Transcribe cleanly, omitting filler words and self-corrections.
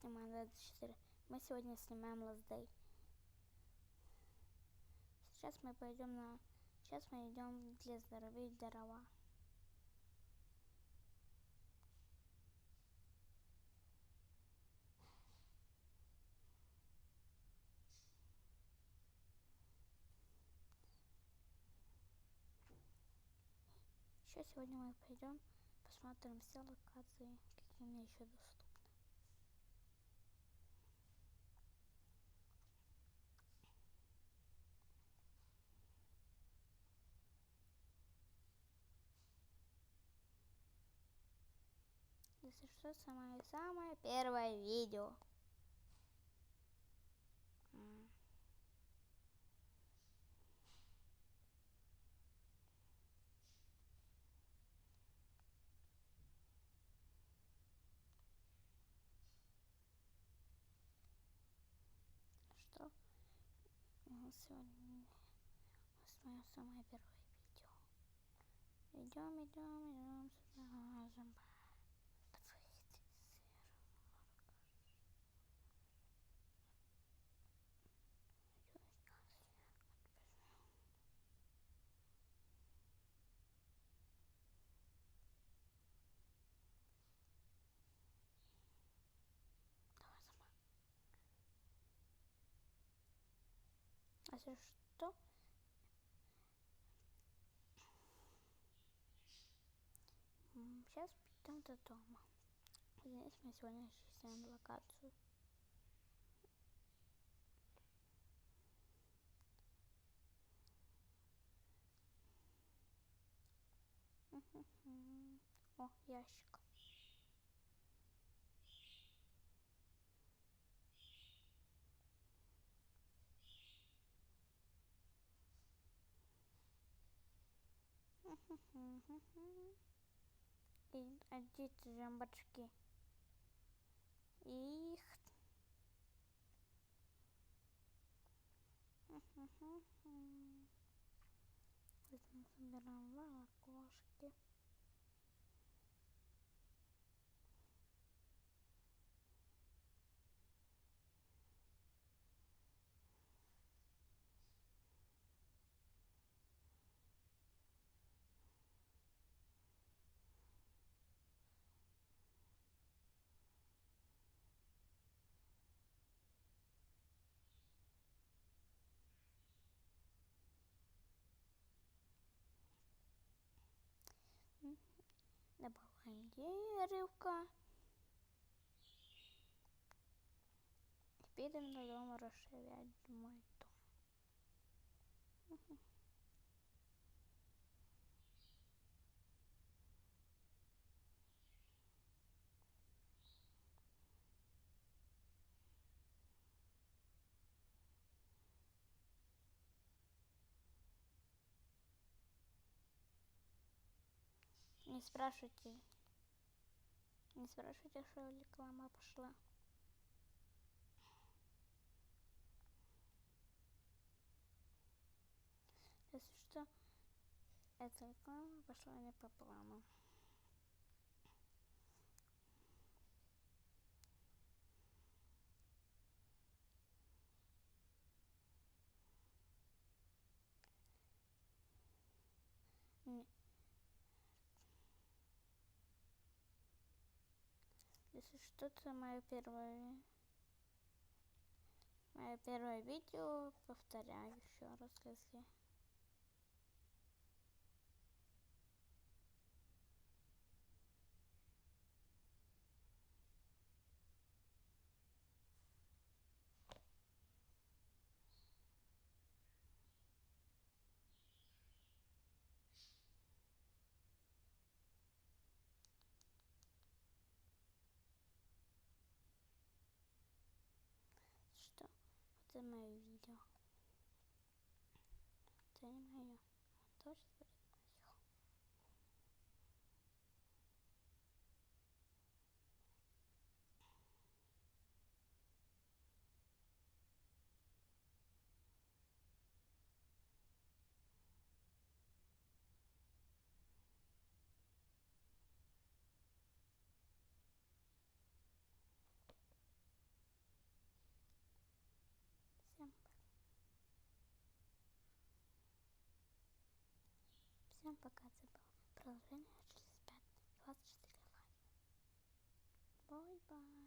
снимаем 24. Мы сегодня снимаем Last Day. Сейчас мы идем для здоровья дрова. Еще сегодня мы пойдем посмотрим все локации, какие мне еще доступны. Если что, самое первое видео. Что? Сегодня мое самое первое видео. Идем, собираем. Давай сама. А если что? Сейчас пойдем до дома. Здесь мы сегодня ищем локацию. О, ящик. И одеть жамбачки. Их. Мы собираем волокошки. Добавляем деревко. Теперь идем до дома расширять мой дом. Не спрашивайте, что реклама пошла. Если что, эта реклама пошла не по плану. Если что, это мое первое видео. Повторяю еще раз, если. Что? Вот это мое видео. Это не мое. То сейчас будет мое. Всем пока, это было продолжение через 24 лайка. Бай-бай.